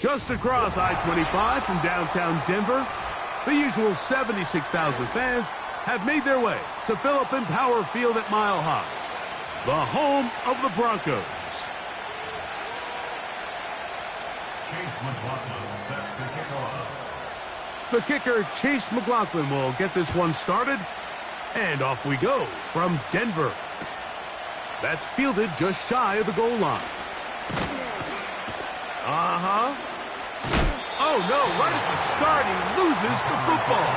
Just across I-25 from downtown Denver, the usual 76,000 fans have made their way to Philip Power Field at Mile High, the home of the Broncos. The kicker, Chase McLaughlin, will get this one started, and off we go from Denver. That's fielded just shy of the goal line. Oh, no, right at the start, he loses the football.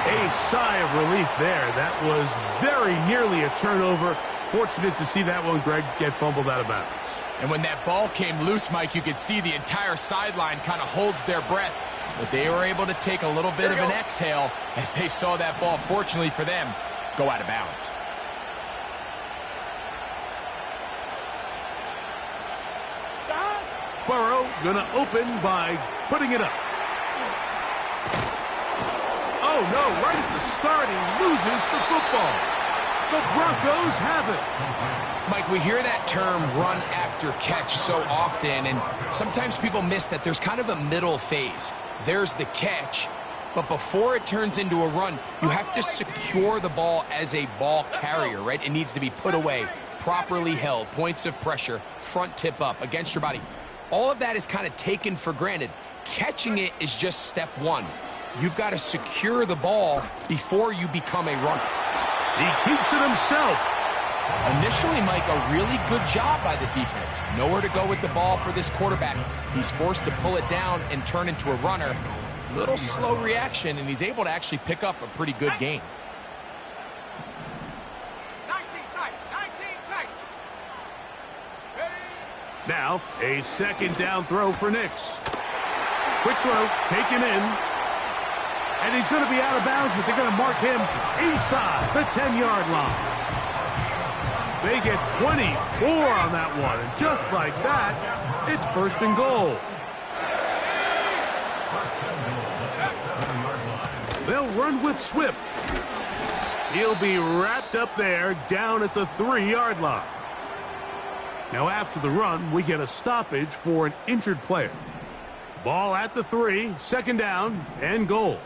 A sigh of relief there. That was very nearly a turnover. Fortunate to see that one, Greg, get fumbled out of bounds. And when that ball came loose, Mike, you could see the entire sideline kind of holds their breath. But they were able to take a little bit of an exhale as they saw that ball, fortunately for them, go out of bounds. Burrow gonna open by putting it up. Oh, no, right at the start, he loses the football. The Broncos have it. Mike, we hear that term run after catch so often, and sometimes people miss that there's kind of a middle phase. There's the catch, but before it turns into a run, you have to secure the ball as a ball carrier, right? It needs to be put away, properly held, points of pressure, front tip up against your body. All of that is kind of taken for granted. Catching it is just step one. You've got to secure the ball before you become a runner. He keeps it himself. Initially, Mike, a really good job by the defense. Nowhere to go with the ball for this quarterback. He's forced to pull it down and turn into a runner. Little slow reaction, and he's able to actually pick up a pretty good gain. 19 tight. Now, a second down throw for Nix. Quick throw, taken in. And he's going to be out of bounds, but they're going to mark him inside the 10-yard line. They get 24 on that one, and just like that, it's first and goal. They'll run with Swift. He'll be wrapped up there down at the 3-yard line. Now after the run, we get a stoppage for an injured player. Ball at the 3, second down, and goal.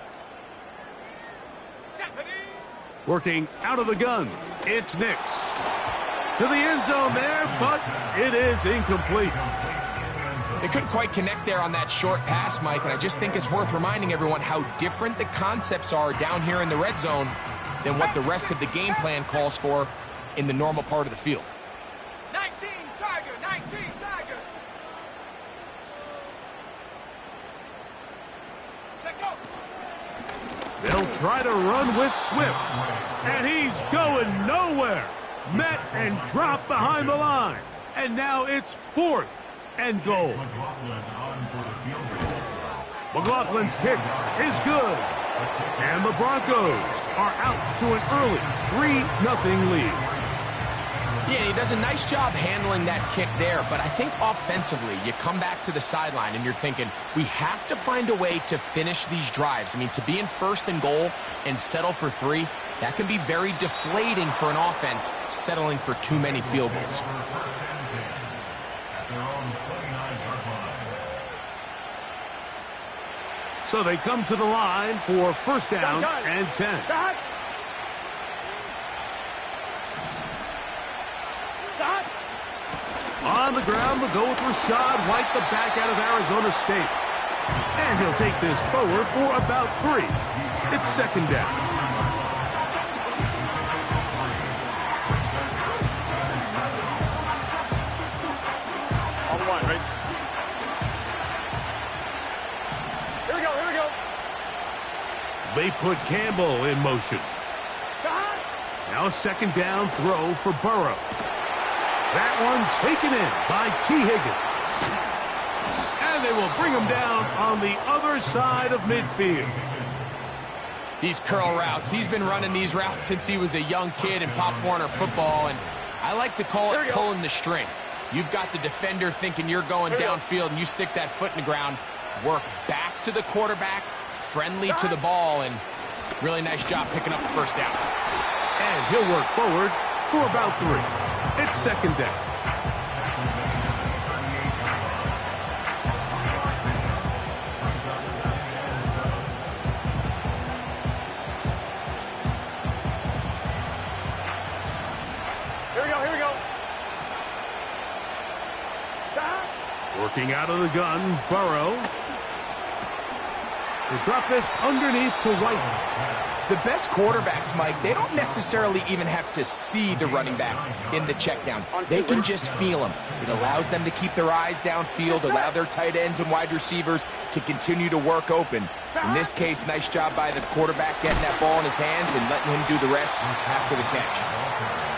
Working out of the gun, it's Nix. To the end zone there, but it is incomplete. They couldn't quite connect there on that short pass, Mike, and I just think it's worth reminding everyone how different the concepts are down here in the red zone than what the rest of the game plan calls for in the normal part of the field. 19 Tiger. Check go. They'll try to run with Swift, and he's going nowhere. Met and dropped behind the line, and now it's fourth and goal. McLaughlin's kick is good, and the Broncos are out to an early 3-0 lead. Yeah, he does a nice job handling that kick there, but I think offensively, you come back to the sideline and you're thinking, we have to find a way to finish these drives. I mean, to be in first and goal and settle for 3, that can be very deflating for an offense settling for too many field goals. So they come to the line for first down and 10. On the ground, they'll go with Rashad White, the back out of Arizona State. And he'll take this forward for about 3. It's second down. On the line, right? Here we go. They put Campbell in motion. Now a second down throw for Burrow. That one taken in by T. Higgins. And they will bring him down on the other side of midfield. These curl routes, he's been running these routes since he was a young kid in Pop Warner football, and I like to call it pulling the string. You've got the defender thinking you're going downfield, and you stick that foot in the ground, work back to the quarterback, friendly to the ball, and really nice job picking up the first down. And he'll work forward for about 3. It's second down. Here we go. Working out of the gun, Burrow. They drop this underneath to White. The best quarterbacks, Mike, they don't necessarily even have to see the running back in the check down. They can just feel him. It allows them to keep their eyes downfield, allow their tight ends and wide receivers to continue to work open. In this case, nice job by the quarterback getting that ball in his hands and letting him do the rest after the catch.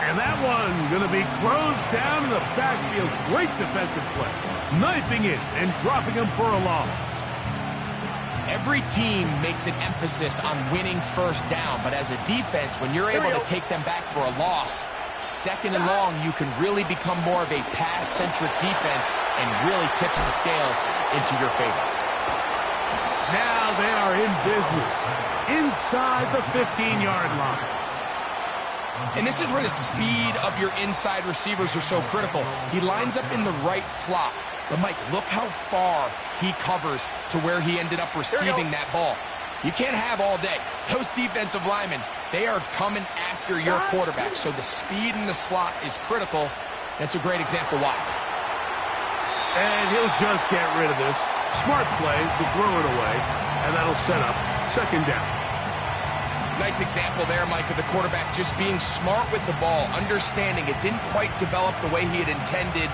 And that one going to be closed down in the backfield. Great defensive play. Knifing it and dropping him for a loss. Every team makes an emphasis on winning first down, but as a defense, when you're able to take them back for a loss, second and long, you can really become more of a pass-centric defense and really tips the scales into your favor. Now they are in business inside the 15-yard line. And this is where the speed of your inside receivers are so critical. He lines up in the right slot. But, Mike, look how far he covers to where he ended up receiving that ball. You can't have all day. Those defensive linemen, they are coming after your quarterback. So the speed in the slot is critical. That's a great example why. And he'll just get rid of this. Smart play to throw it away. And that'll set up second down. Nice example there, Mike, of the quarterback just being smart with the ball, understanding it didn't quite develop the way he had intended.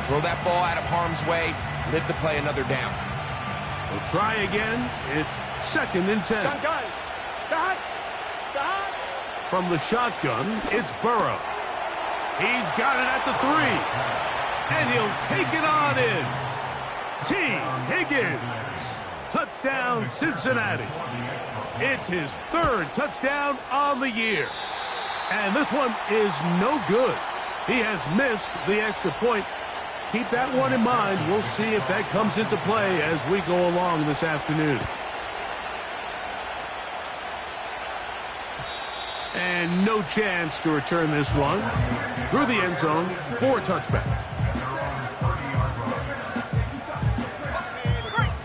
Throw that ball out of harm's way, live to play another down. We'll try again. It's second and 10. From the shotgun, it's Burrow. He's got it at the 3. And he'll take it on in. T. Higgins. Touchdown, Cincinnati. It's his third touchdown on the year. And this one is no good. He has missed the extra point. Keep that one in mind. We'll see if that comes into play as we go along this afternoon. And no chance to return this one. Through the end zone for a touchback.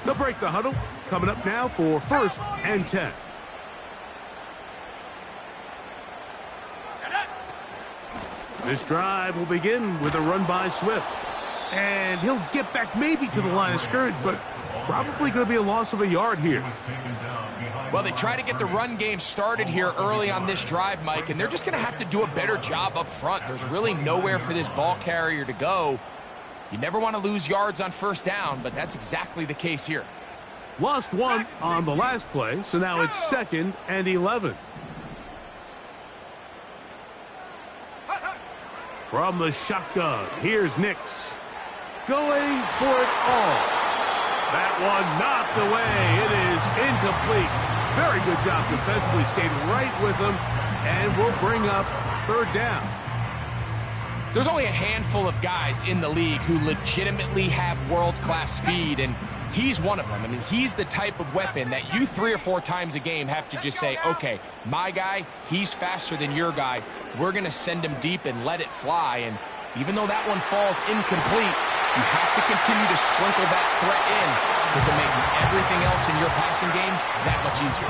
They'll break the huddle. Coming up now for first and 10. This drive will begin with a run by Swift. And he'll get back maybe to the line of scrimmage, but probably going to be a loss of a yard here. Well, they try to get the run game started here early on this drive, Mike, and they're just going to have to do a better job up front. There's really nowhere for this ball carrier to go. You never want to lose yards on first down, but that's exactly the case here. Lost one on the last play, so now it's second and 11. From the shotgun, here's Nix. Going for it all. That one knocked away. It is incomplete. Very good job defensively. Stayed right with him. And will bring up third down. There's only a handful of guys in the league who legitimately have world-class speed, and he's one of them. I mean, he's the type of weapon that you 3 or 4 times a game have to just say, okay, my guy, he's faster than your guy. We're going to send him deep and let it fly. And even though that one falls incomplete, you have to continue to sprinkle that threat in because it makes everything else in your passing game that much easier.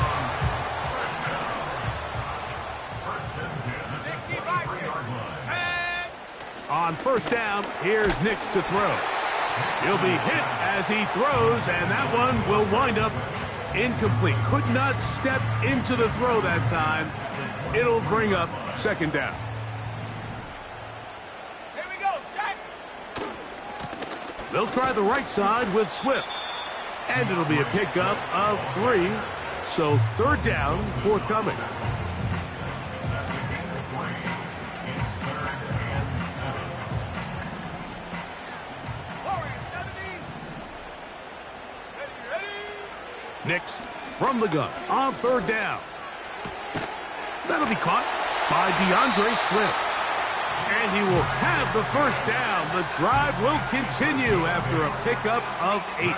60 by 6. On first down, here's Nix to throw. He'll be hit as he throws, and that one will wind up incomplete. Could not step into the throw that time. It'll bring up second down. Here we go, set. They'll try the right side with Swift. And it'll be a pickup of 3. So third down forthcoming. Nix from the gun on third down. That'll be caught by DeAndre Swift. And he will have the first down. The drive will continue after a pickup of 8.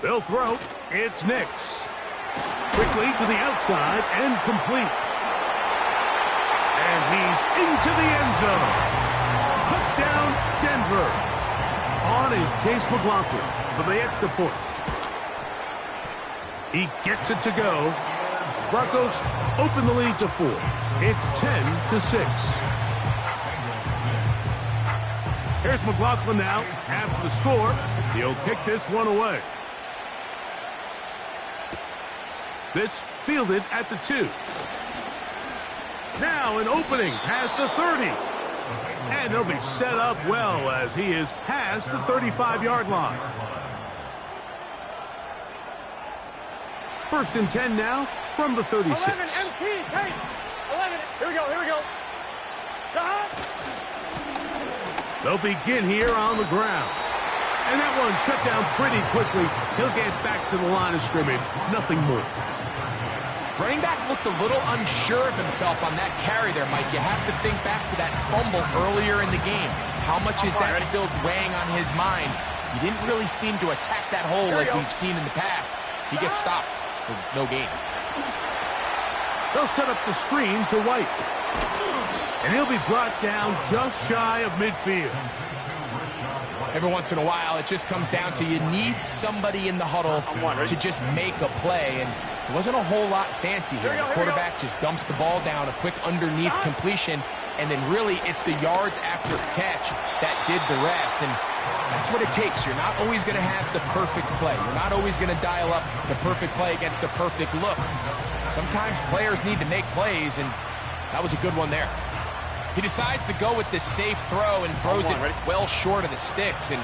They'll throw. It's Nix. Quickly to the outside and complete. And he's into the end zone. Touchdown, Denver. On is Chase McLaughlin for the extra point. He gets it to go. Broncos open the lead to 4. It's 10-6. Here's McLaughlin now. After the score, he'll kick this one away. This fielded at the 2. Now an opening past the 30. And he'll be set up well as he is past the 35-yard line. 1st and 10 now from the 36. 11 MT, Kate. 11. Here we go. They'll begin here on the ground. And that one shut down pretty quickly. He'll get back to the line of scrimmage. Nothing more. Running back looked a little unsure of himself on that carry there, Mike. You have to think back to that fumble earlier in the game. How much is that still weighing on his mind? He didn't really seem to attack that hole like we've seen in the past. He gets stopped for no gain. They'll set up the screen to White. And he'll be brought down just shy of midfield. Every once in a while, it just comes down to you need somebody in the huddle to just make a play. And it wasn't a whole lot fancy here. The quarterback just dumps the ball down, a quick underneath completion, and then really it's the yards after catch that did the rest. And that's what it takes. You're not always going to have the perfect play. You're not always going to dial up the perfect play against the perfect look. Sometimes players need to make plays, and that was a good one there. He decides to go with this safe throw and throws it well short of the sticks. And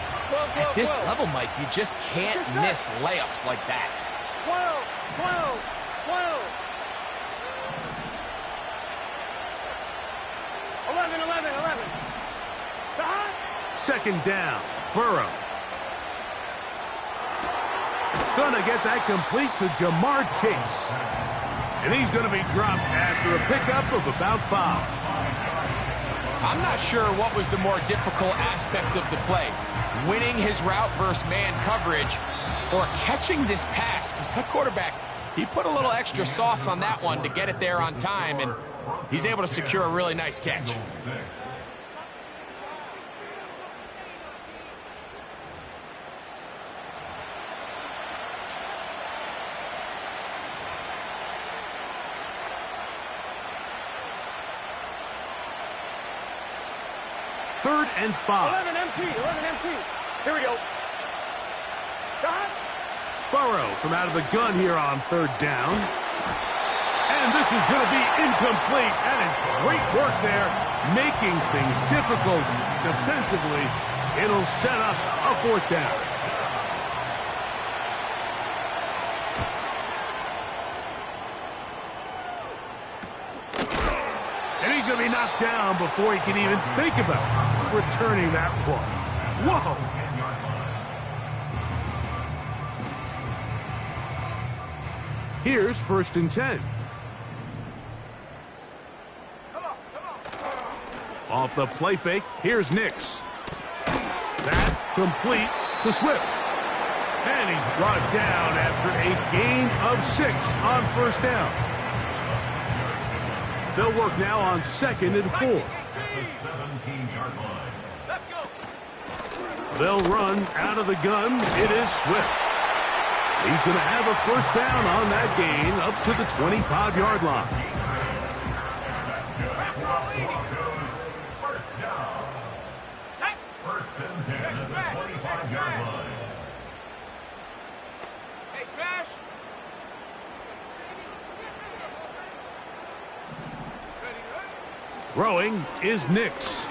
at this level, Mike, you just can't miss layups like that. 12. 11. 2nd down. Burrow. Gonna get that complete to Jamar Chase. And he's gonna be dropped after a pickup of about 5. I'm not sure what was the more difficult aspect of the play. Winning his route versus man coverage or catching this pass. Because that quarterback, he put a little extra sauce on that one to get it there on time. And he's able to secure a really nice catch. Third and 5. 11 MT. Here we go. Burrow from out of the gun here on 3rd down. And this is going to be incomplete. That is great work there, making things difficult defensively. It'll set up a 4th down. And he's going to be knocked down before he can even think about returning that one. Whoa! Here's 1st and 10. Off the play fake, here's Nix. That complete to Swift. And he's brought down after a gain of 6 on 1st down. They'll work now on 2nd and 4. They'll run out of the gun. It is Swift. He's going to have a 1st down on that gain up to the 25-yard line. Hey, smash. Throwing is Nix.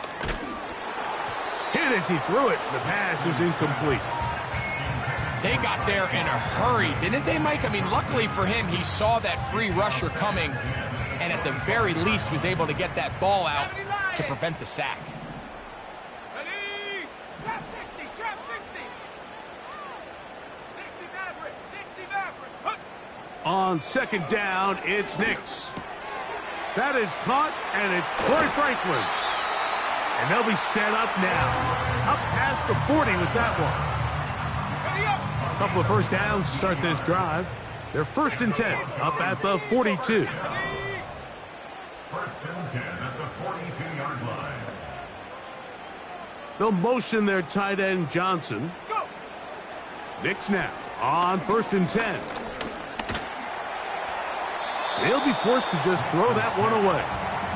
Hit as he threw it. The pass is incomplete. They got there in a hurry, didn't they, Mike? I mean, luckily for him, he saw that free rusher coming and at the very least was able to get that ball out to prevent the sack. Ready? Trap 60. 60 Maverick. 60 Maverick. Hook. On 2nd down, it's Nix. That is caught, and it's Troy Franklin. And they'll be set up now. Up past the 40 with that one. Ready up. Couple of first downs to start this drive. They're 1st and 10 up at the 42. 1st and 10 at the 42-yard line. They'll motion their tight end Johnson. Nix now on 1st and 10. They'll be forced to just throw that one away.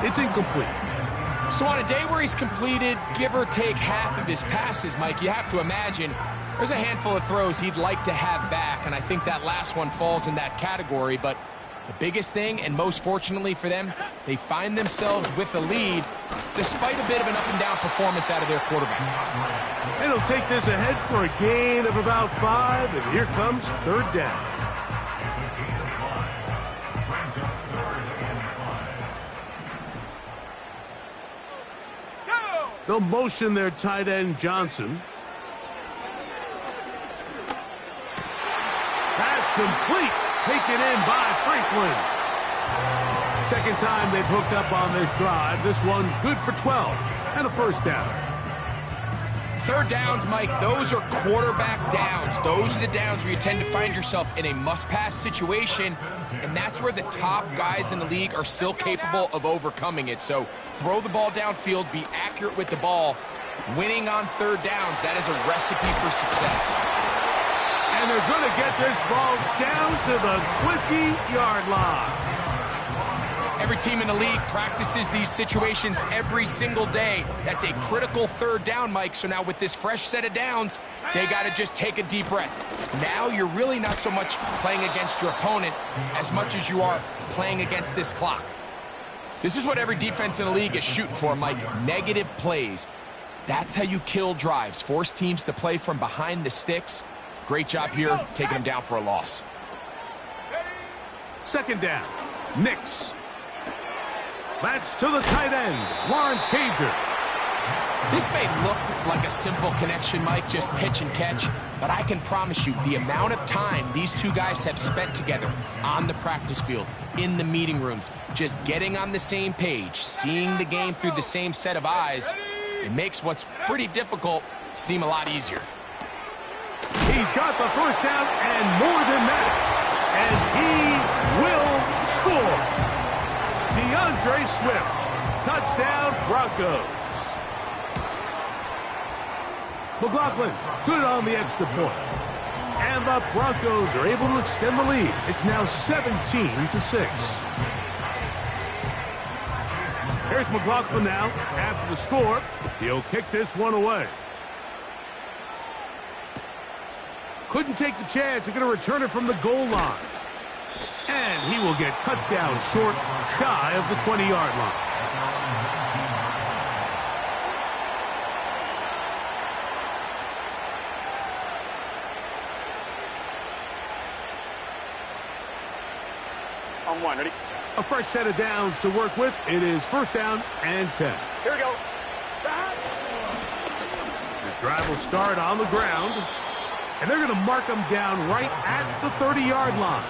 It's incomplete. So on a day where he's completed, give or take half of his passes, Mike, you have to imagine there's a handful of throws he'd like to have back, and I think that last one falls in that category. But the biggest thing, and most fortunately for them, they find themselves with the lead despite a bit of an up-and-down performance out of their quarterback. And he'll take this ahead for a gain of about 5, and here comes 3rd down. They'll motion their tight end Johnson. That's complete. Taken in by Franklin. Second time they've hooked up on this drive. This one good for 12 and a 1st down. 3rd downs, Mike, those are quarterback downs. Those are the downs where you tend to find yourself in a must-pass situation, and that's where the top guys in the league are still capable of overcoming it. So throw the ball downfield, be accurate with the ball. Winning on 3rd downs, that is a recipe for success. And they're going to get this ball down to the 20-yard line. Every team in the league practices these situations every single day. That's a critical 3rd down, Mike. So now with this fresh set of downs, they got to just take a deep breath. Now you're really not so much playing against your opponent as much as you are playing against this clock. This is what every defense in the league is shooting for, Mike. Negative plays. That's how you kill drives. Force teams to play from behind the sticks. Great job here, taking them down for a loss. 2nd down. Nix. That's to the tight end, Lawrence Cager. This may look like a simple connection, Mike, just pitch and catch, but I can promise you the amount of time these two guys have spent together on the practice field, in the meeting rooms, just getting on the same page, seeing the game through the same set of eyes, it makes what's pretty difficult seem a lot easier. He's got the 1st down and more than that, and he will score. DeAndre Swift, touchdown Broncos. McLaughlin, good on the extra point. And the Broncos are able to extend the lead. It's now 17-6. Here's McLaughlin now. After the score, he'll kick this one away. Couldn't take the chance. They're going to return it from the goal line. And he will get cut down short, shy of the 20-yard line. On 1, ready? A fresh set of downs to work with. It is 1st down and 10. Here we go. This drive will start on the ground. And they're going to mark him down right at the 30-yard line.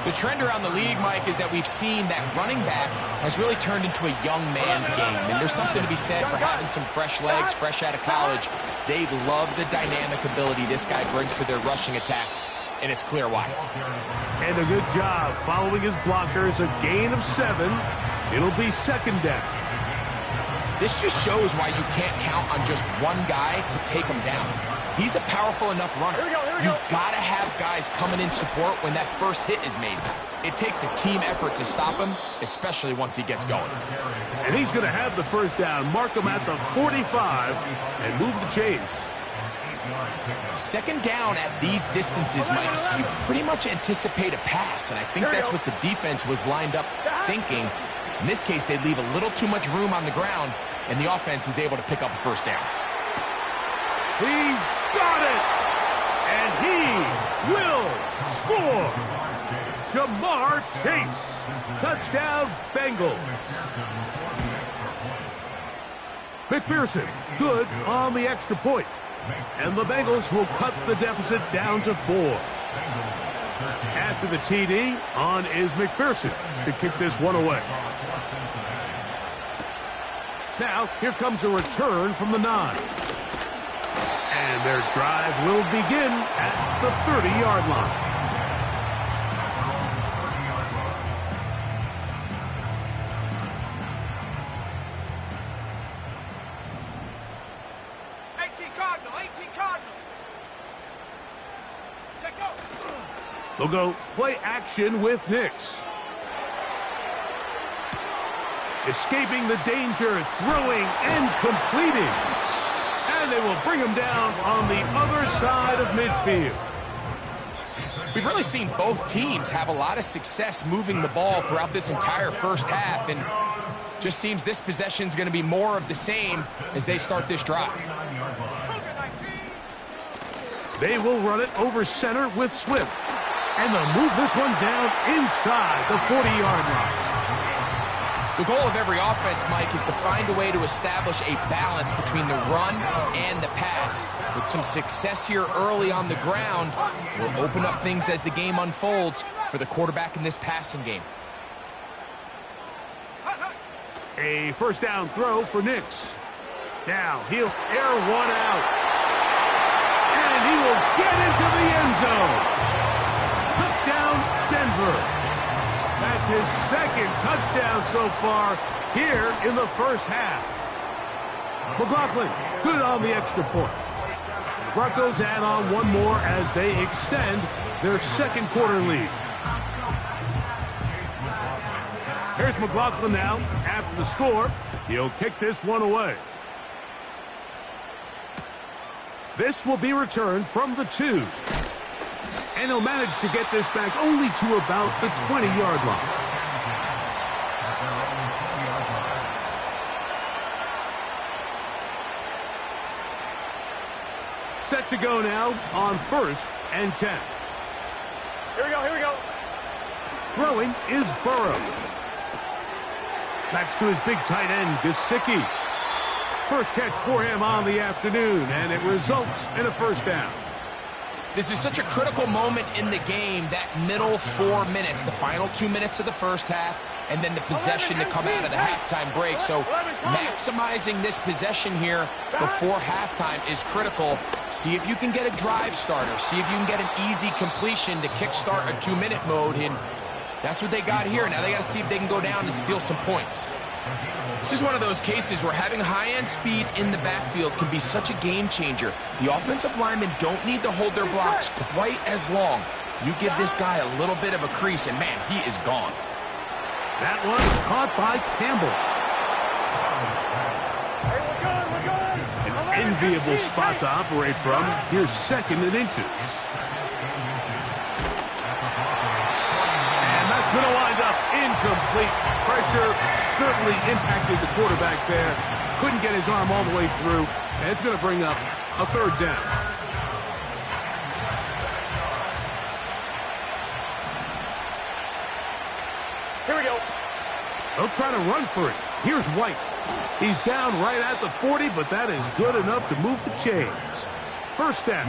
The trend around the league, Mike, is that we've seen that running back has really turned into a young man's game. And there's something to be said for having some fresh legs, fresh out of college. They love the dynamic ability this guy brings to their rushing attack, and it's clear why. And a good job following his blockers. A gain of 7. It'll be 2nd down. This just shows why you can't count on just one guy to take him down. He's a powerful enough runner. You've got to have guys coming in support when that first hit is made. It takes a team effort to stop him, especially once he gets going. And he's going to have the 1st down, mark him at the 45, and move the chains. 2nd down at these distances, Mike, you pretty much anticipate a pass, and I think that's what the defense was lined up thinking. In this case, they leave a little too much room on the ground, and the offense is able to pick up a 1st down. He's got it! And he will score! Jamar Chase. Touchdown, Bengals. McPherson, good on the extra point. And the Bengals will cut the deficit down to 4. After the TD, on is McPherson to kick this one away. Now, here comes a return from the 9. And their drive will begin at the 30-yard line. They'll go play action with Nix. Escaping the danger, throwing and completing. And they will bring him down on the other side of midfield. We've really seen both teams have a lot of success moving the ball throughout this entire first half, and just seems this possession is going to be more of the same as they start this drive. They will run it over center with Swift. And they'll move this one down inside the 40-yard line. The goal of every offense, Mike, is to find a way to establish a balance between the run and the pass. With some success here early on the ground, will open up things as the game unfolds for the quarterback in this passing game. A first down throw for Nix. Now he'll air one out. And he will get into the end zone. Touchdown, Denver. That's his second touchdown so far here in the first half. McLaughlin, good on the extra point. The Broncos add on one more as they extend their second quarter lead. Here's McLaughlin now. After the score, he'll kick this one away. This will be returned from the 2. And he'll manage to get this back only to about the 20-yard line. Set to go now on 1st and 10. Here we go. Throwing is Burrow. That's to his big tight end, Gesicki. First catch for him on the afternoon, and it results in a first down. This is such a critical moment in the game, that middle 4 minutes, the final 2 minutes of the first half, and then the possession to come out of the halftime break. So maximizing this possession here before halftime is critical. See if you can get a drive starter. See if you can get an easy completion to kickstart a 2-minute mode, and that's what they got here. Now they got to see if they can go down and steal some points. This is one of those cases where having high-end speed in the backfield can be such a game changer. The offensive linemen don't need to hold their blocks quite as long. You give this guy a little bit of a crease, and man, he is gone. That one caught by Campbell. An enviable spot to operate from. Here's 2nd and inches. And that's going to wind up incomplete. Pressure certainly impacted the quarterback there. Couldn't get his arm all the way through. And it's going to bring up a 3rd down. Here we go. They'll try to run for it. Here's White. He's down right at the 40, but that is good enough to move the chains. First down.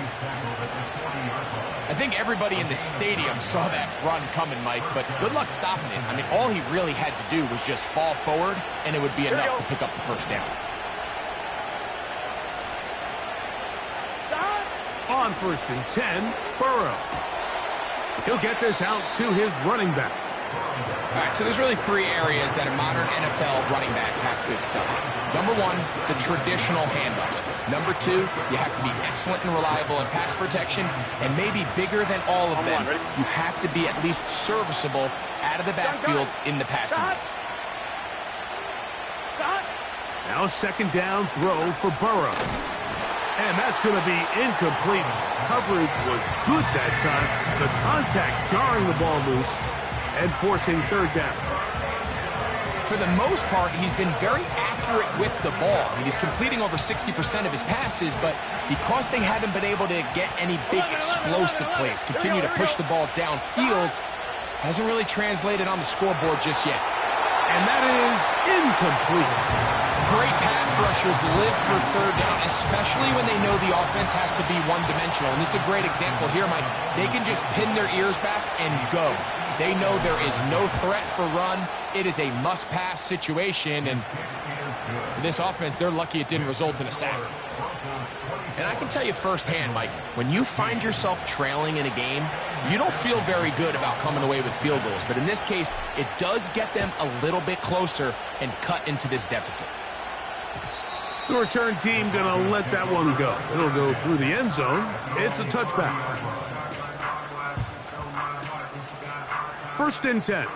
I think everybody in the stadium saw that run coming, Mike, but good luck stopping it. I mean, all he really had to do was just fall forward, and it would be enough to pick up the first down. On 1st and 10, Burrow. He'll get this out to his running back. All right, so there's really 3 areas that a modern NFL running back has to excel in. Number 1, the traditional handoffs. Number 2, you have to be excellent and reliable in pass protection, and maybe bigger than all of them, you have to be at least serviceable out of the backfield in the passing game. Now 2nd down throw for Burrow. And that's going to be incomplete. Coverage was good that time. The contact jarring the ball loose and forcing 3rd down. For the most part, he's been very accurate with the ball. I mean, he's completing over 60% of his passes, but because they haven't been able to get any big explosive plays, continue to push the ball downfield, hasn't really translated on the scoreboard just yet. And that is incomplete. Great pass rushers live for 3rd down, especially when they know the offense has to be one-dimensional. And this is a great example here, Mike. They can just pin their ears back and go. They know there is no threat for run. It is a must-pass situation, and for this offense, they're lucky it didn't result in a sack. And I can tell you firsthand, Mike, when you find yourself trailing in a game, you don't feel very good about coming away with field goals. But in this case, it does get them a little bit closer and cut into this deficit. The return team going to let that one go. It'll go through the end zone. It's a touchback. 1st and 10.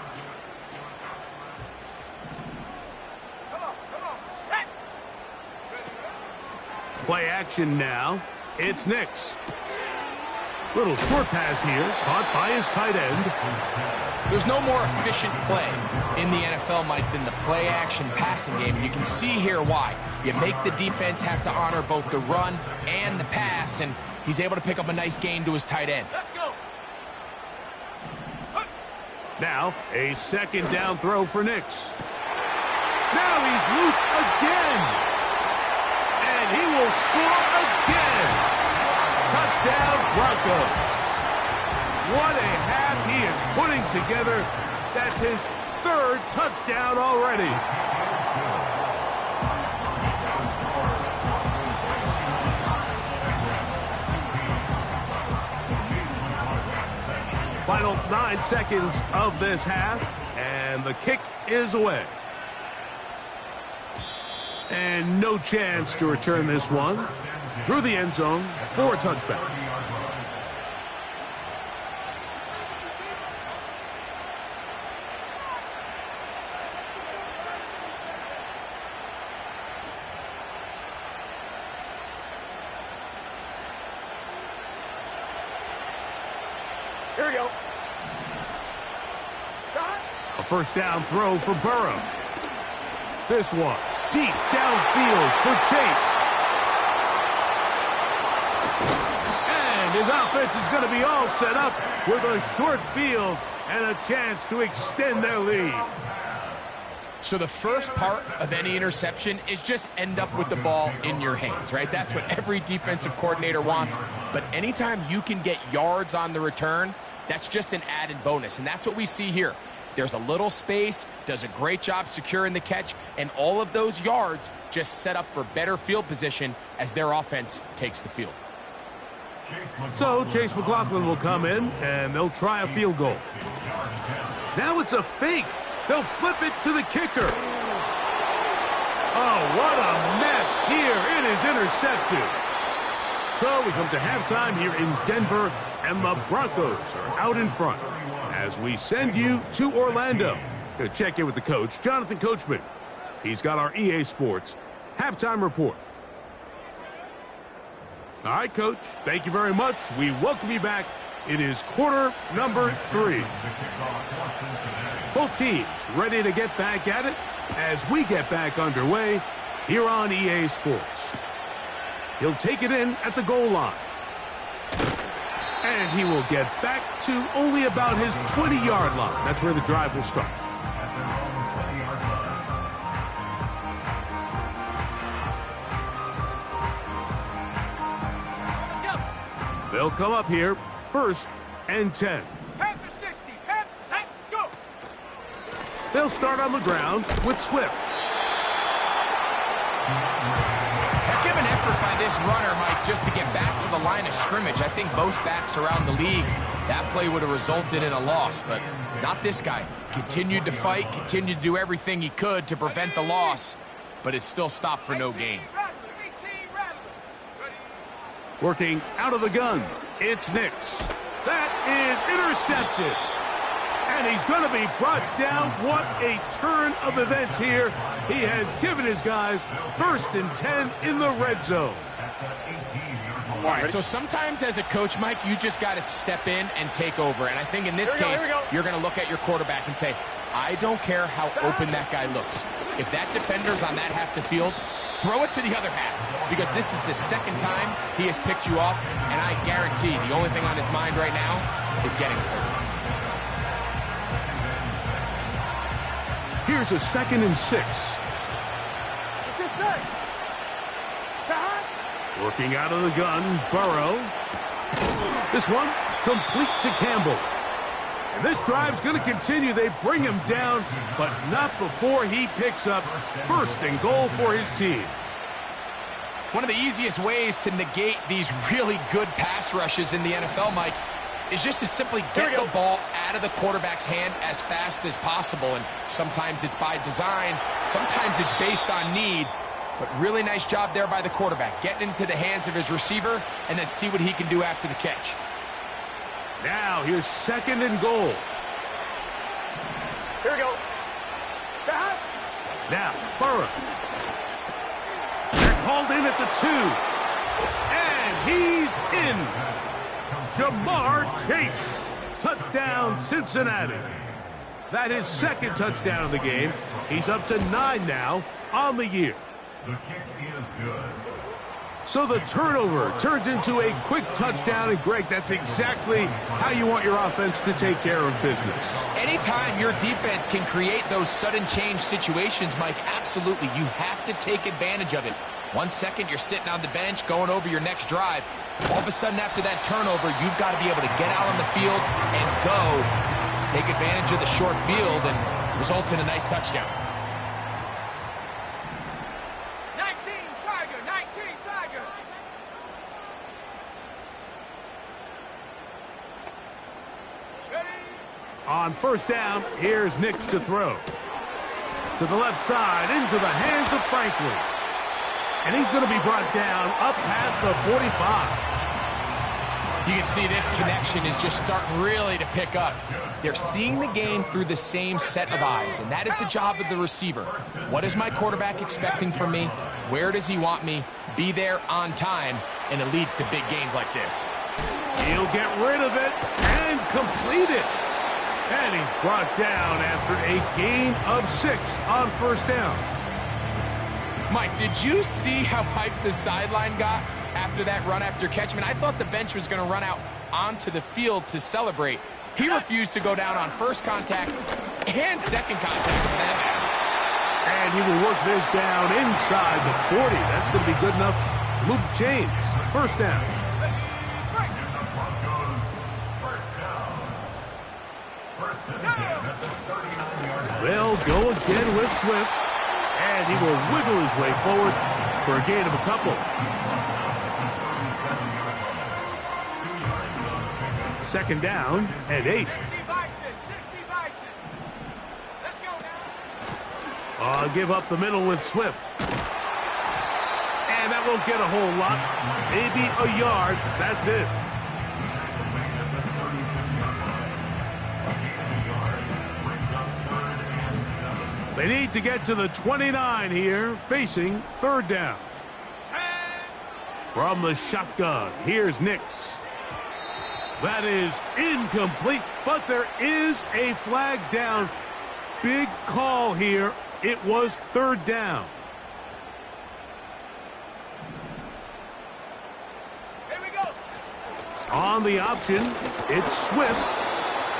Play action now. It's Nix. Little short pass here, caught by his tight end. There's no more efficient play in the NFL, Mike, than the play-action passing game. And you can see here why. You make the defense have to honor both the run and the pass, and he's able to pick up a nice gain to his tight end. Let's go. Now, a 2nd down throw for Nix. Now he's loose again. And he will score again. Touchdown, Broncos. What a half he is putting together. That's his 3rd touchdown already. Final 9 seconds of this half, and the kick is away. And no chance to return this one. Through the end zone for a touchback. Here we go. A 1st down throw for Burrow. This one deep downfield for Chase. And his offense is going to be all set up with a short field and a chance to extend their lead. So the first part of any interception is just end up with the ball in your hands, right? That's what every defensive coordinator wants. But anytime you can get yards on the return, that's just an added bonus. And that's what we see here. There's a little space, does a great job securing the catch, and all of those yards just set up for better field position as their offense takes the field. So Chase McLaughlin will come in, and they'll try a field goal. Now it's a fake. They'll flip it to the kicker. Oh, what a mess here. It is intercepted. So we come to halftime here in Denver, and the Broncos are out in front as we send you to Orlando. Going to check in with the coach, Jonathan Coachman. He's got our EA Sports halftime report. All right, Coach, thank you very much. We welcome you back. It is quarter number 3. Both teams ready to get back at it as we get back underway here on EA Sports. He'll take it in at the goal line. And he will get back to only about his 20-yard line. That's where the drive will start. They'll come up here, 1st and 10. Panther 60. Panther, set, go. They'll start on the ground with Swift. Heck of an effort by this runner, Mike, just to get back to the line of scrimmage. I think most backs around the league, that play would have resulted in a loss, but not this guy. Continued to fight, continued to do everything he could to prevent the loss, but it still stopped for no gain. Working out of the gun, it's Nix. That is intercepted. And he's going to be brought down. What a turn of events here. He has given his guys 1st and 10 in the red zone. All right, so sometimes as a coach, Mike, you just got to step in and take over. And I think in this case, you're going to look at your quarterback and say, I don't care how open that guy looks. If that defender's on that half the field, throw it to the other half, because this is the 2nd time he has picked you off, and I guarantee the only thing on his mind right now is getting hurt. Here's a 2nd and 6. Working out of the gun, Burrow. This one complete to Campbell. And this drive's going to continue. They bring him down, but not before he picks up first and goal for his team. One of the easiest ways to negate these really good pass rushes in the NFL, Mike, is just to simply get the ball out of the quarterback's hand as fast as possible. And sometimes it's by design, sometimes it's based on need. But really nice job there by the quarterback, getting into the hands of his receiver and then see what he can do after the catch. Now here's second and goal. Here we go. Back. Now, Burrow. They're called in at the 2. And he's in. Jamar Chase. Touchdown, Cincinnati. That is second touchdown of the game. He's up to 9 now on the year. The kick is good. So the turnover turns into a quick touchdown. And, Greg, that's exactly how you want your offense to take care of business. Anytime your defense can create those sudden change situations, Mike, absolutely, you have to take advantage of it. 1 second, you're sitting on the bench going over your next drive. All of a sudden, after that turnover, you've got to be able to get out on the field and go. Take advantage of the short field and results in a nice touchdown. 19 Tiger, 19 Tiger. Ready? On first down, here's Nix to throw. To the left side, into the hands of Franklin. And he's going to be brought down up past the 45. You can see this connection is just starting really to pick up. They're seeing the game through the same set of eyes, and that is the job of the receiver. What is my quarterback expecting from me? Where does he want me? Be there on time, and it leads to big gains like this. He'll get rid of it and complete it. And he's brought down after a gain of 6 on first down. Mike, did you see how hyped the sideline got after that run after catch? I mean, I thought the bench was going to run out onto the field to celebrate. He refused to go down on first contact and second contact for that matter. And he will work this down inside the 40. That's going to be good enough to move the chains. First down. They'll go again with Swift. And he will wiggle his way forward for a gain of a couple. Second down and 8. 60 Bison, 60 Bison. Let's go now. I'll give up the middle with Swift. And that won't get a whole lot. Maybe a yard. That's it. They need to get to the 29 here, facing third down. From the shotgun, here's Nix. That is incomplete, but there is a flag down. Big call here. It was third down. Here we go. On the option, it's Swift,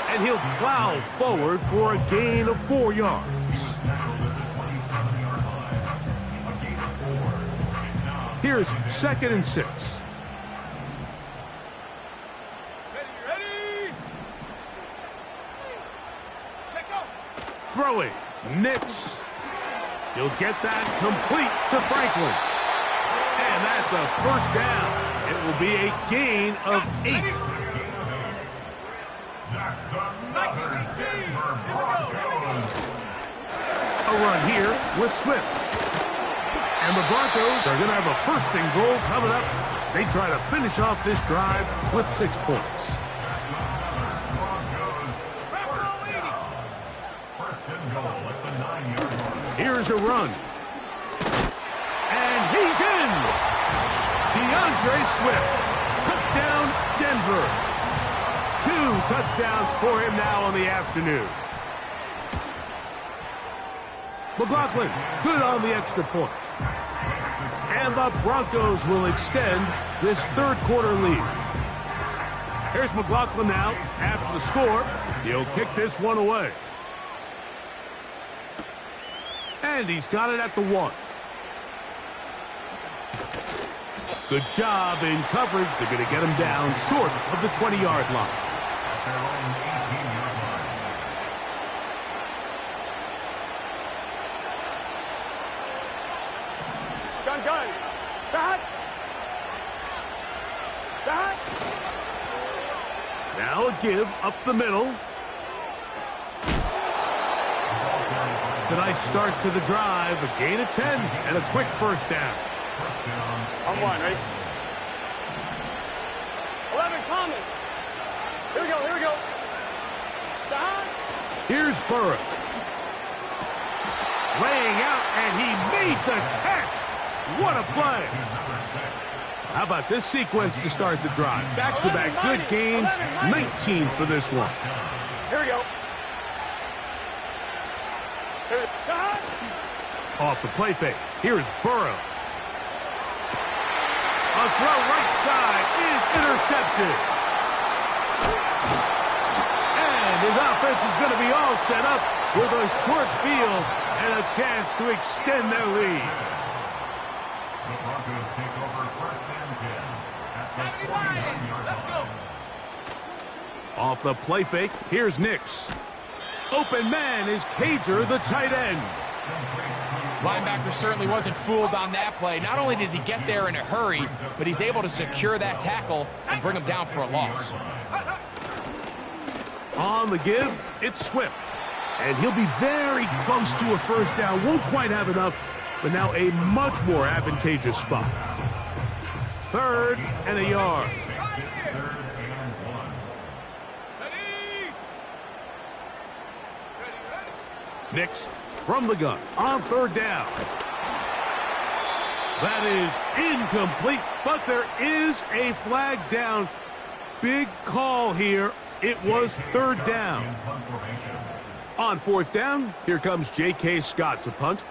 and he'll plow forward for a gain of 4 yards. Here's second and 6. Ready? Check go. Throwing, Nix. He'll get that complete to Franklin. And that's a first down. It will be a gain of 8. That's another Denver Broncos. A run here with Swift. And the Broncos are going to have a first and goal coming up. They try to finish off this drive with 6 points. First and goal at the 9-yard line. Here's a run. And he's in. DeAndre Swift. Touchdown, Denver. 2 touchdowns for him now on the afternoon. McLaughlin, good on the extra point. And the Broncos will extend this third quarter lead. Here's McLaughlin now after the score. He'll kick this one away. And he's got it at the 1. Good job in coverage. They're going to get him down short of the 20-yard line. Their own 18-yard line. Now a give up the middle. It's a nice start to the drive, a gain of 10, and a quick first down. On one, ready? 11, common. Here we go, here we go. Here's Burrow. Laying out, and he made the catch. What a play. How about this sequence to start the drive? Back-to-back good gains, 19 for this one. Here we go. Off the play fake. Here's Burrow. A throw right side is intercepted. And his offense is going to be all set up with a short field and a chance to extend their lead. The Broncos take over first and 10 at the 49-yard Let's line. go. Off the play fake, here's Nix. Open man is Cager, the tight end. Linebacker certainly wasn't fooled on that play. Not only does he get there in a hurry, but he's able to secure that tackle and bring him down for a loss. On the give, it's Swift. And he'll be very close to a first down. Won't quite have enough, but now a much more advantageous spot. 3rd and a yard. Nix from the gun on 3rd down. That is incomplete, but there is a flag down. Big call here. It was 3rd down. On 4th down, here comes J.K. Scott to punt.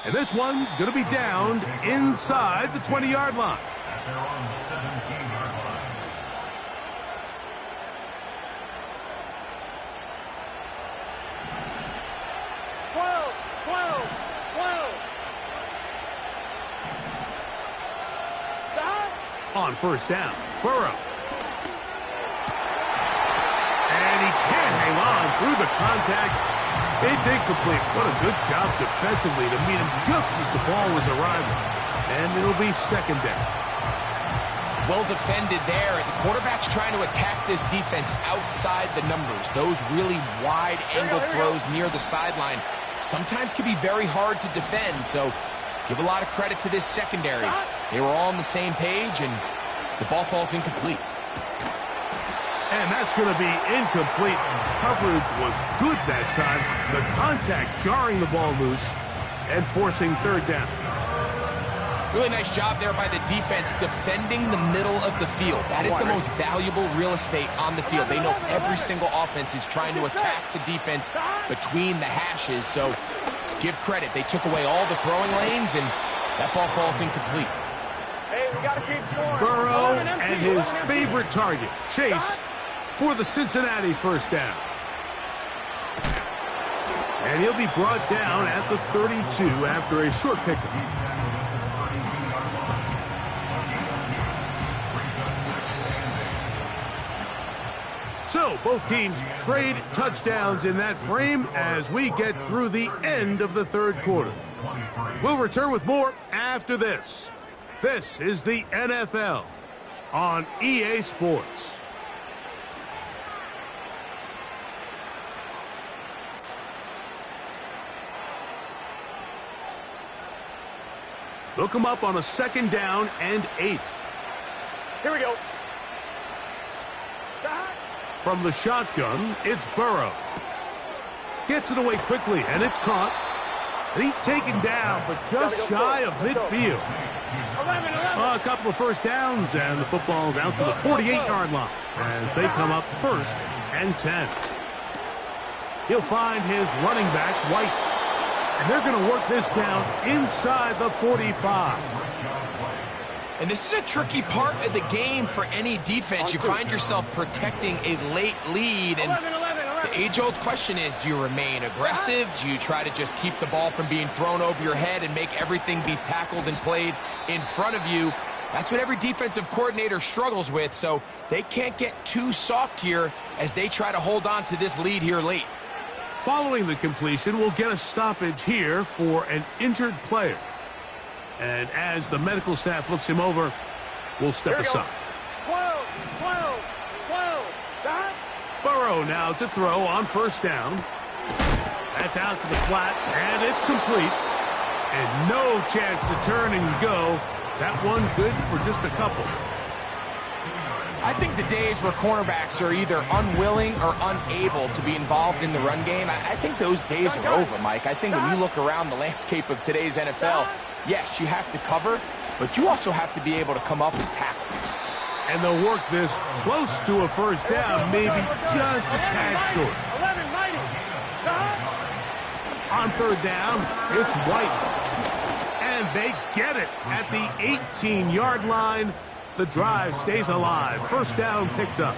And this one's going to be downed inside the 20-yard line. At their own 17-yard line. On 1st down, Burrow. And he can't hang on through the contact. It's incomplete. What a good job defensively to meet him just as the ball was arriving. And it'll be 2nd down. Well defended there. The quarterback's trying to attack this defense outside the numbers. Those really wide angle throws near the sideline sometimes can be very hard to defend. So give a lot of credit to this secondary. They were all on the same page, and the ball falls incomplete. And that's going to be incomplete. Coverage was good that time. The contact jarring the ball loose and forcing 3rd down. Really nice job there by the defense defending the middle of the field. That is the most valuable real estate on the field. They know every single offense is trying to attack the defense between the hashes. So give credit. They took away all the throwing lanes, and that ball falls incomplete. Hey, we got to keep scoring. Burrow and his favorite target, Chase, for the Cincinnati 1st down. And he'll be brought down at the 32 after a short pickup. So both teams trade touchdowns in that frame as we get through the end of the 3rd quarter. We'll return with more after this. This is the NFL on EA Sports. They'll come up on a 2nd down and 8. Here we go. From the shotgun, it's Burrow. Gets it away quickly, and it's caught. And he's taken down, but just shy of midfield. A couple of first downs, and the football's out to the 48-yard line as they come up 1st and 10. He'll find his running back, White. And they're going to work this down inside the 45. And this is a tricky part of the game for any defense. You find yourself protecting a late lead, and the age-old question is, do you remain aggressive? Do you try to just keep the ball from being thrown over your head and make everything be tackled and played in front of you? That's what every defensive coordinator struggles with, so they can't get too soft here as they try to hold on to this lead here late. Following the completion, we'll get a stoppage here for an injured player. And as the medical staff looks him over, we'll step aside. 12, 12, 12. That? Burrow now to throw on first down. That's out to the flat, and it's complete. And no chance to turn and go. That one good for just a couple. I think the days where cornerbacks are either unwilling or unable to be involved in the run game, I think those days are over, Mike. I think when you look around the landscape of today's NFL, yes, you have to cover, but you also have to be able to come up and tackle. And they'll work this close to a first down, maybe just a tad short. 11, mighty. On third down, it's White. And they get it at the 18-yard line. The drive stays alive. First down picked up.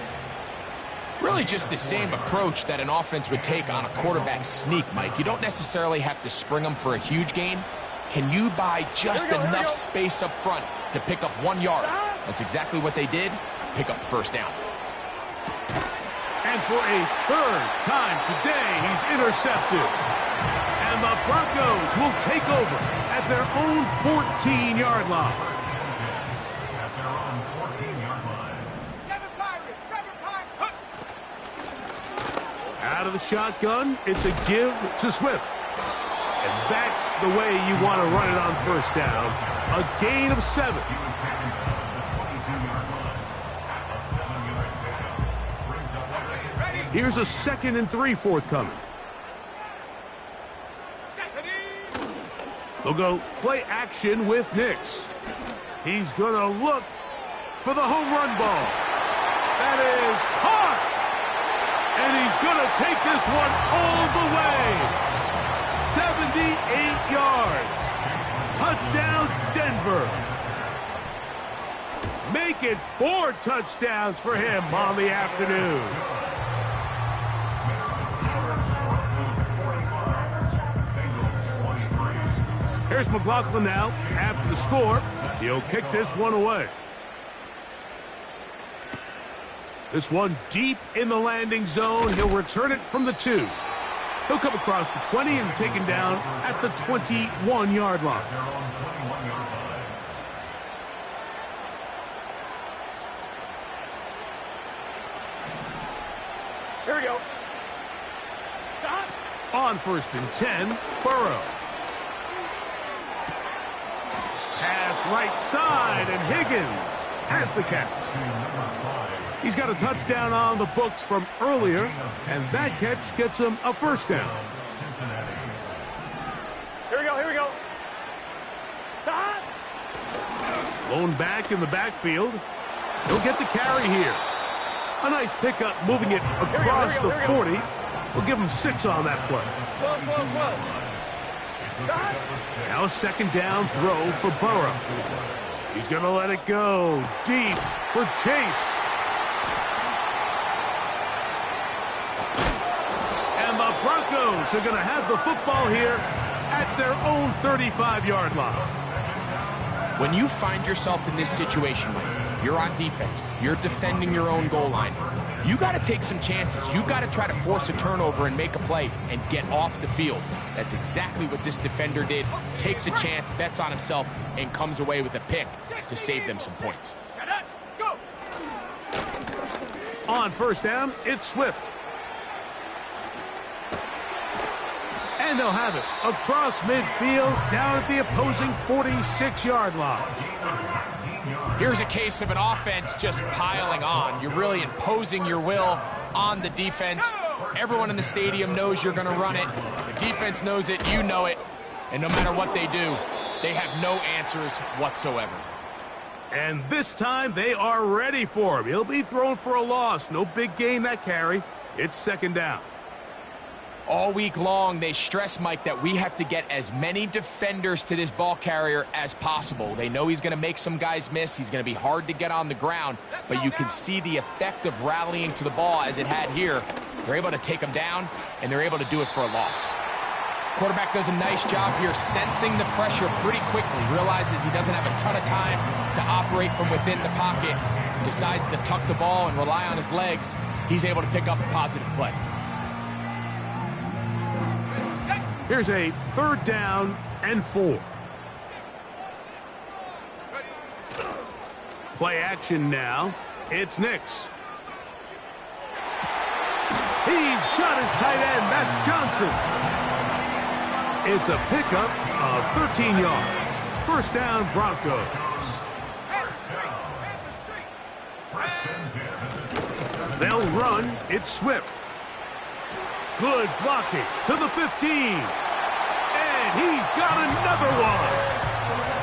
Really just the same approach that an offense would take on a quarterback sneak, Mike. You don't necessarily have to spring them for a huge gain. Can you buy just enough space up front to pick up 1 yard? That's exactly what they did. Pick up the first down. And for a third time today, he's intercepted. And the Broncos will take over at their own 14-yard line. At their own 14-yard line. 7 Pirates, 7 Pirates. Out of the shotgun, it's a give to Swift. And that's the way you want to run it on first down. A gain of 7. He was taken down at the 22-yard line. A 7-yard pickup. Brings up second. Ready. Here's a 2nd and 3 forthcoming. They'll go play action with Nix. He's going to look for the home run ball. That is hard. And he's going to take this one all the way. 78 yards. Touchdown, Denver. Make it 4 touchdowns for him on the afternoon. Here's McLaughlin now. After the score, he'll kick this one away. This one deep in the landing zone. He'll return it from the 2. He'll come across the 20 and taken down at the 21-yard line. Their own 21-yard line. Here we go. Stop. On first and 10, Burrow. Pass right side, and Higgins has the catch. He's got a touchdown on the books from earlier, and that catch gets him a first down. Here we go, here we go. Stop. Blown back in the backfield. He'll get the carry here. A nice pickup moving it across the 40. We'll give him 6 on that play. 12, 12, 12. Stop. Now a second down throw for Burrow. He's going to let it go deep for Chase. And the Broncos are going to have the football here at their own 35-yard line. When you find yourself in this situation, you're on defense, you're defending your own goal line, you got to take some chances. You got to try to force a turnover and make a play and get off the field. That's exactly what this defender did. Takes a chance, bets on himself, and comes away with a pick to save them some points. Go. On first down, it's Swift. And they'll have it across midfield down at the opposing 46-yard line. Here's a case of an offense just piling on. You're really imposing your will on the defense. Everyone in the stadium knows you're going to run it. The defense knows it, you know it. And no matter what they do, they have no answers whatsoever. And this time they are ready for him. He'll be thrown for a loss. No big gain that carry. It's second down. All week long, they stress, Mike, that we have to get as many defenders to this ball carrier as possible. They know he's going to make some guys miss. He's going to be hard to get on the ground, but you can see the effect of rallying to the ball as it had here. They're able to take him down, and they're able to do it for a loss. Quarterback does a nice job here sensing the pressure pretty quickly, realizes he doesn't have a ton of time to operate from within the pocket, decides to tuck the ball and rely on his legs. He's able to pick up a positive play. Here's a 3rd down and 4. Play action now. It's Nix. He's got his tight end. That's Johnson. It's a pickup of 13 yards. 1st down, Broncos. They'll run. It's Swift. Good blocking to the 15. And he's got another one.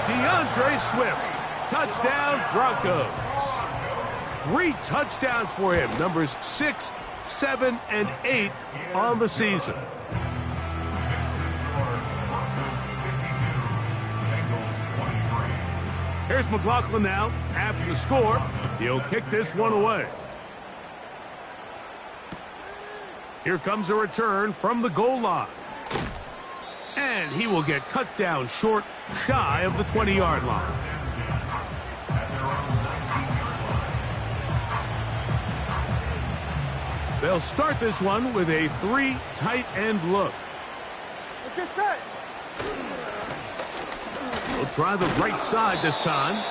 DeAndre Swift. Touchdown, Broncos. 3 touchdowns for him. Numbers 6, 7, and 8 on the season. Here's McLaughlin now. After the score, he'll kick this one away. Here comes a return from the goal line. And he will get cut down short, shy of the 20-yard line. They'll start this one with a 3 tight end look. Let's get set. He'll try the right side this time.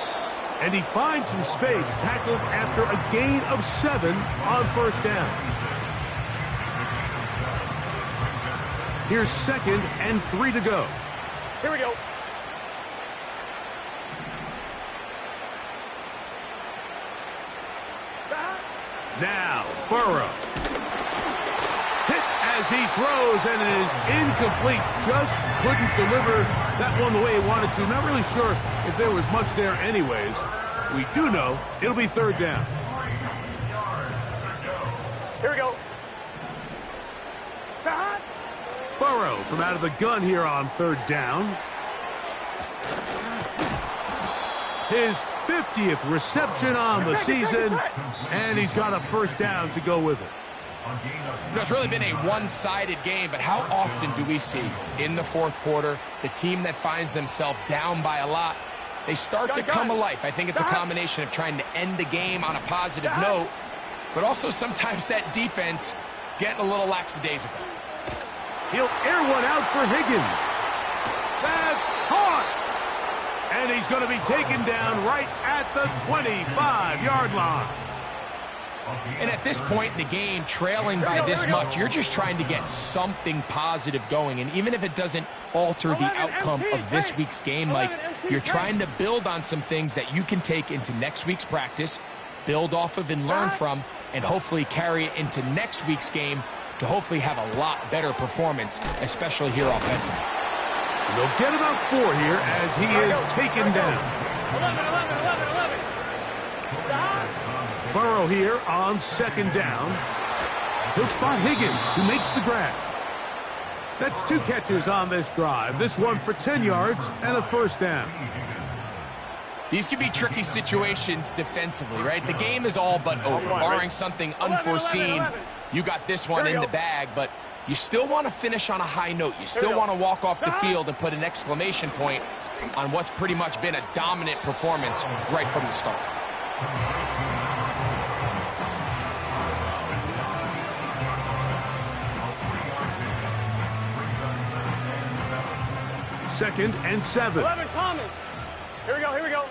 And he finds some space, tackled after a gain of 7 on 1st down. Here's 2nd and 3 to go. Here we go. Now, Burrow. Hit as he throws, and it is incomplete. Just couldn't deliver that one the way he wanted to. Not really sure if there was much there anyways. We do know it'll be 3rd down. Here we go. Burrow from out of the gun here on 3rd down. His 50th reception on the season, and he's got a 1st down to go with it. You know, it's really been a one-sided game, but how often do we see in the 4th quarter the team that finds themselves down by a lot, they start to come alive. I think it's a combination of trying to end the game on a positive note, but also sometimes that defense getting a little lackadaisical. He'll air one out for Higgins. That's caught. And he's going to be taken down right at the 25-yard line. And at this point in the game, trailing by this much, you're just trying to get something positive going. And even if it doesn't alter the outcome of this week's game, Mike, you're trying to build on some things that you can take into next week's practice, build off of and learn from, and hopefully carry it into next week's game to hopefully have a lot better performance, especially here offensively. And they'll get about 4 here as he is taken down. 11. Burrow here on 2nd down. He'll spot Higgins, who makes the grab. That's 2 catches on this drive. This one for 10 yards and a 1st down. These can be tricky situations defensively, right? The game is all but over, barring something unforeseen. You got this one in the bag, but you still want to finish on a high note. You still want to walk off the field and put an exclamation point on what's pretty much been a dominant performance right from the start. 2nd and 7. 11 Thomas. Here we go, here we go.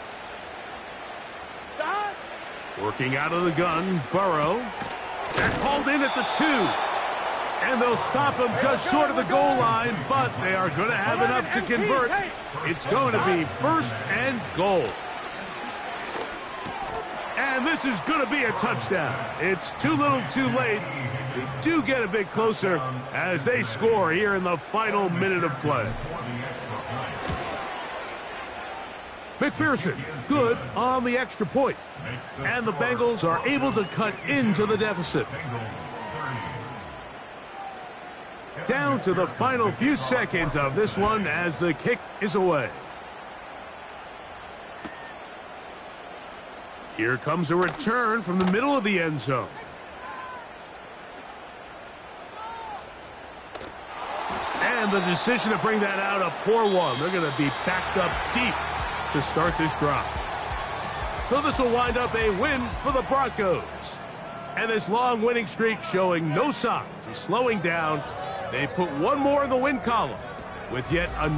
Stop. Working out of the gun, Burrow. They're called in at the 2. And they'll stop him just short of the goal line, but they are going to have enough to convert. It's going to be 1st and goal. And this is going to be a touchdown. It's too little too late. They do get a bit closer as they score here in the final minute of play. McPherson, good on the extra point. And the Bengals are able to cut into the deficit. Down to the final few seconds of this one as the kick is away. Here comes a return from the middle of the end zone. And the decision to bring that out, a poor one. They're going to be backed up deep to start this drive. So this will wind up a win for the Broncos. And this long winning streak showing no signs of slowing down. They put one more in the win column with yet another.